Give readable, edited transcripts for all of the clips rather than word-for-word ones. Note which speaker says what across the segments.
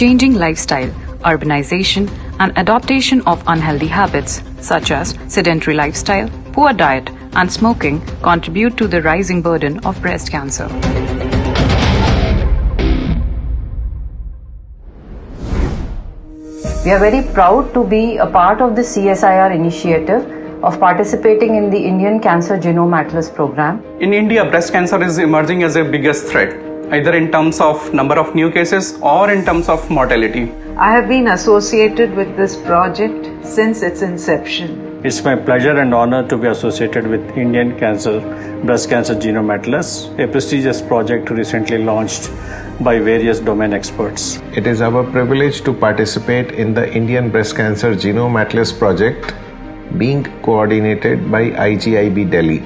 Speaker 1: changing lifestyle, urbanization, and adaptation of unhealthy habits such as sedentary lifestyle, poor diet, and smoking contribute to the rising burden of breast cancer.
Speaker 2: We are very proud to be a part of the CSIR initiative of participating in the Indian Cancer Genome Atlas program.
Speaker 3: In India, breast cancer is emerging as a biggest threat, either in terms of number of new cases or in terms of mortality.
Speaker 4: I have been associated with this project since its inception.
Speaker 5: It's my pleasure and honor to be associated with Indian Breast Cancer Genome Atlas, a prestigious project recently launched by various domain experts.
Speaker 6: It is our privilege to participate in the Indian Breast Cancer Genome Atlas project being coordinated by IGIB Delhi.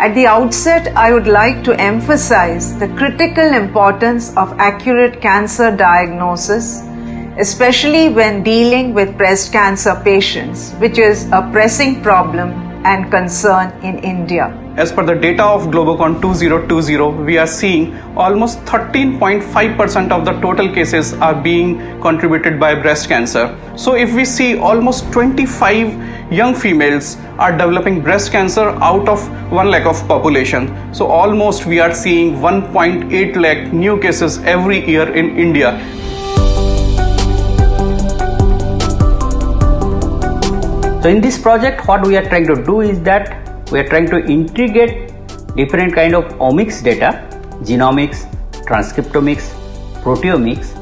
Speaker 4: At the outset, I would like to emphasize the critical importance of accurate cancer diagnosis, especially when dealing with breast cancer patients, which is a pressing problem and concern in India.
Speaker 3: As per the data of Globocon 2020, we are seeing almost 13.5% of the total cases are being contributed by breast cancer. So if we see almost 25 young females are developing breast cancer out of 1 lakh of population. So almost we are seeing 1.8 lakh new cases every year in India.
Speaker 7: So in this project, what we are trying to do is that we are trying to integrate different kind of omics data, genomics, transcriptomics, proteomics,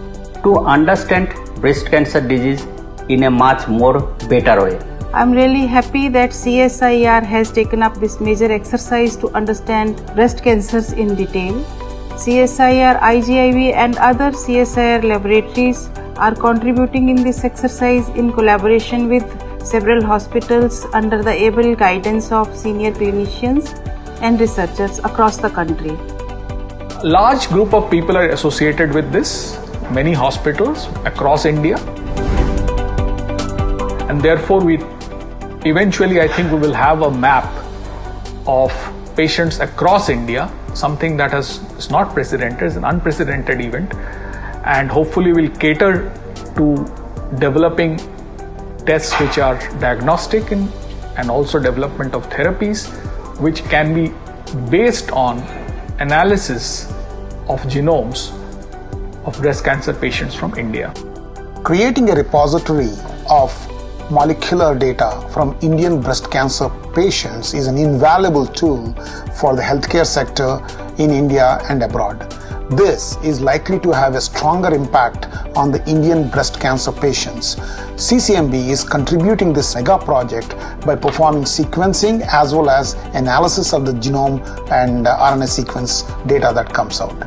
Speaker 7: to understand breast cancer disease in a much more better way.
Speaker 8: I'm really happy that CSIR has taken up this major exercise to understand breast cancers in detail. CSIR, IGIB and other CSIR laboratories are contributing in this exercise in collaboration with several hospitals under the able guidance of senior clinicians and researchers across the country.
Speaker 9: A large group of people are associated with this, many hospitals across India, and therefore eventually I think we will have a map of patients across India, something that is not precedented, is an unprecedented event, and hopefully will cater to developing tests which are diagnostic and also development of therapies which can be based on analysis of genomes of breast cancer patients from India.
Speaker 10: Creating a repository of molecular data from Indian breast cancer patients is an invaluable tool for the healthcare sector in India and abroad. This is likely to have a stronger impact on the Indian breast cancer patients. CCMB is contributing this mega project by performing sequencing as well as analysis of the genome and RNA sequence data that comes out.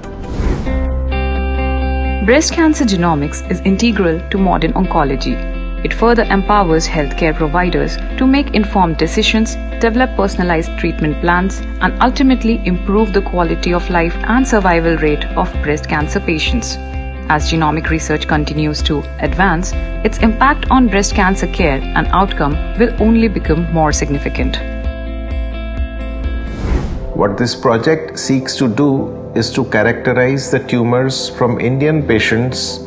Speaker 1: Breast cancer genomics is integral to modern oncology. It further empowers healthcare providers to make informed decisions, develop personalized treatment plans, and ultimately improve the quality of life and survival rate of breast cancer patients. As genomic research continues to advance, its impact on breast cancer care and outcome will only become more significant.
Speaker 6: What this project seeks to do is to characterize the tumors from Indian patients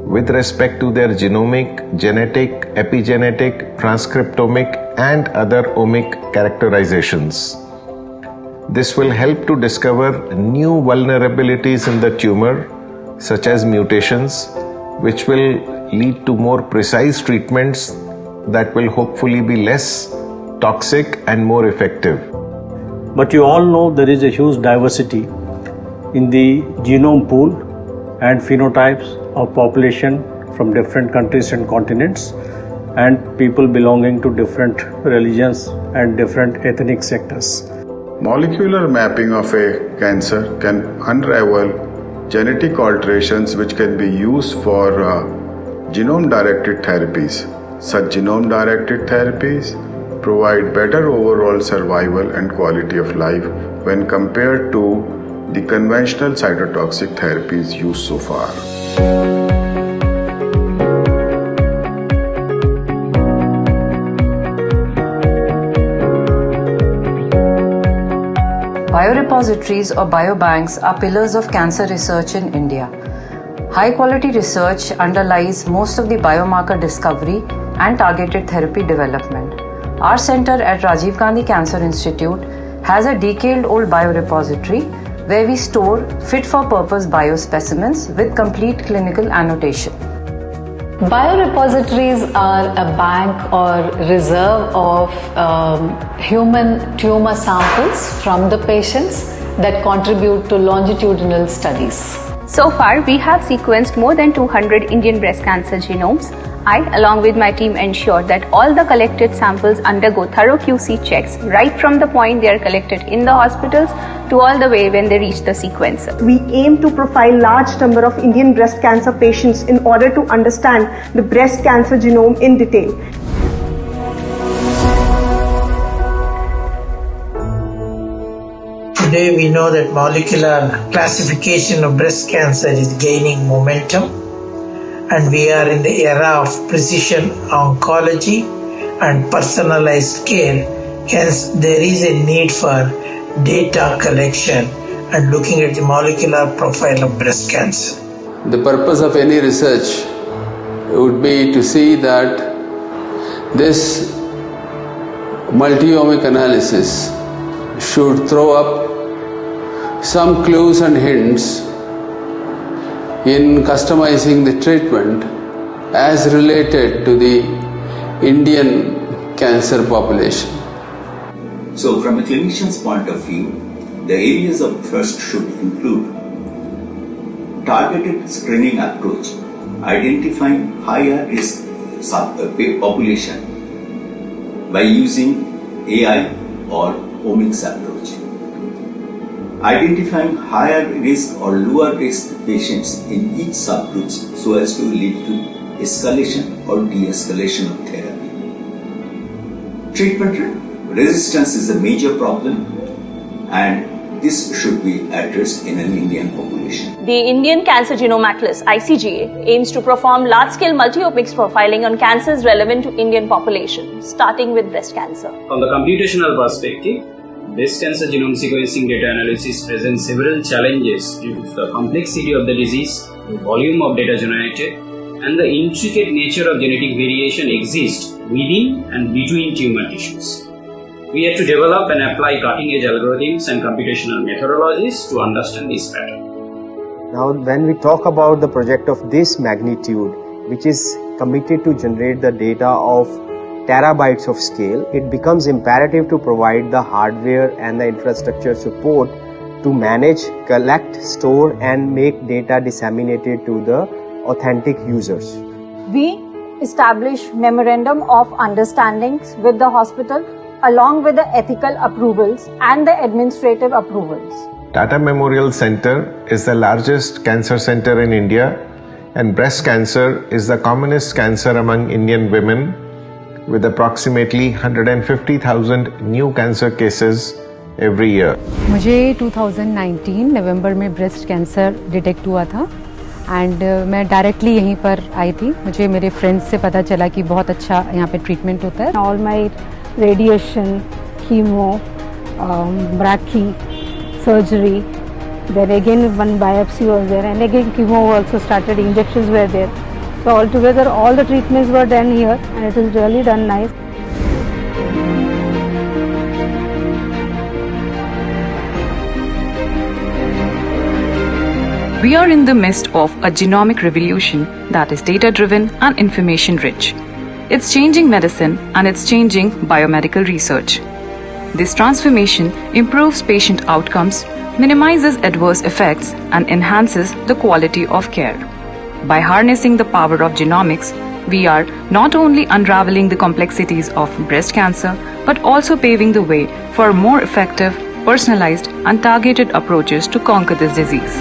Speaker 6: with respect to their genomic, genetic, epigenetic, transcriptomic, and other omic characterizations. This will help to discover new vulnerabilities in the tumor, such as mutations, which will lead to more precise treatments that will hopefully be less toxic and more effective.
Speaker 5: But you all know there is a huge diversity in the genome pool and phenotypes of population from different countries and continents, and people belonging to different religions and different ethnic sectors.
Speaker 11: Molecular mapping of a cancer can unravel genetic alterations which can be used for genome-directed therapies. Such genome-directed therapies provide better overall survival and quality of life when compared to the conventional cytotoxic therapies used so far.
Speaker 2: Biorepositories or biobanks are pillars of cancer research in India. High-quality research underlies most of the biomarker discovery and targeted therapy development. Our center at Rajiv Gandhi Cancer Institute has a decade-old biorepository where we store fit-for-purpose biospecimens with complete clinical annotation.
Speaker 12: Biorepositories are a bank or reserve of human tumor samples from the patients that contribute to longitudinal studies.
Speaker 13: So far, we have sequenced more than 200 Indian breast cancer genomes. I, along with my team, ensure that all the collected samples undergo thorough QC checks right from the point they are collected in the hospitals to all the way when they reach the sequencer.
Speaker 14: We aim to profile large number of Indian breast cancer patients in order to understand the breast cancer genome in detail.
Speaker 15: Today we know that molecular classification of breast cancer is gaining momentum, and we are in the era of precision oncology and personalized care. Hence, there is a need for data collection and looking at the molecular profile of breast cancer.
Speaker 16: The purpose of any research would be to see that this multi-omic analysis should throw up some clues and hints in customizing the treatment as related to the Indian cancer population.
Speaker 17: So from a clinician's point of view, the areas of thrust should include targeted screening approach, identifying higher risk population by using AI or omics approach, identifying higher risk or lower risk patients in each subgroups so as to lead to escalation or de-escalation of therapy. Treatment resistance is a major problem, and this should be addressed in an Indian population.
Speaker 18: The Indian Cancer Genome Atlas (ICGA) aims to perform large-scale multi-omics profiling on cancers relevant to Indian population, starting with breast cancer.
Speaker 19: From the computational perspective, breast cancer genome sequencing data analysis presents several challenges due to the complexity of the disease, the volume of data generated, and the intricate nature of genetic variation exists within and between tumor tissues. We had to develop and apply cutting-edge algorithms and computational methodologies to understand this pattern.
Speaker 20: Now, when we talk about the project of this magnitude, which is committed to generate the data of terabytes of scale, it becomes imperative to provide the hardware and the infrastructure support to manage, collect, store, and make data disseminated to the authentic users.
Speaker 21: We establish memorandum of understandings with the hospital along with the ethical approvals and the administrative approvals.
Speaker 6: Tata Memorial Center is the largest cancer center in India, and breast cancer is the commonest cancer among Indian women, with approximately 150,000 new cancer cases every year.
Speaker 22: मुझे 2019 नवंबर में breast cancer detect हुआ था and मैं directly यहीं पर आई थी. मुझे मेरे फ्रेंड्स से पता चला कि बहुत अच्छा यहाँ पे ट्रीटमेंट होता है.
Speaker 8: All my radiation, chemo, brachy, surgery, then again one biopsy was there, and again chemo also started, injections were there. So altogether all the treatments were done here, and it is really done nice.
Speaker 1: We are in the midst of a genomic revolution that is data-driven and information-rich. It's changing medicine and it's changing biomedical research. This transformation improves patient outcomes, minimizes adverse effects, and enhances the quality of care. By harnessing the power of genomics, we are not only unraveling the complexities of breast cancer, but also paving the way for more effective, personalized, and targeted approaches to conquer this disease.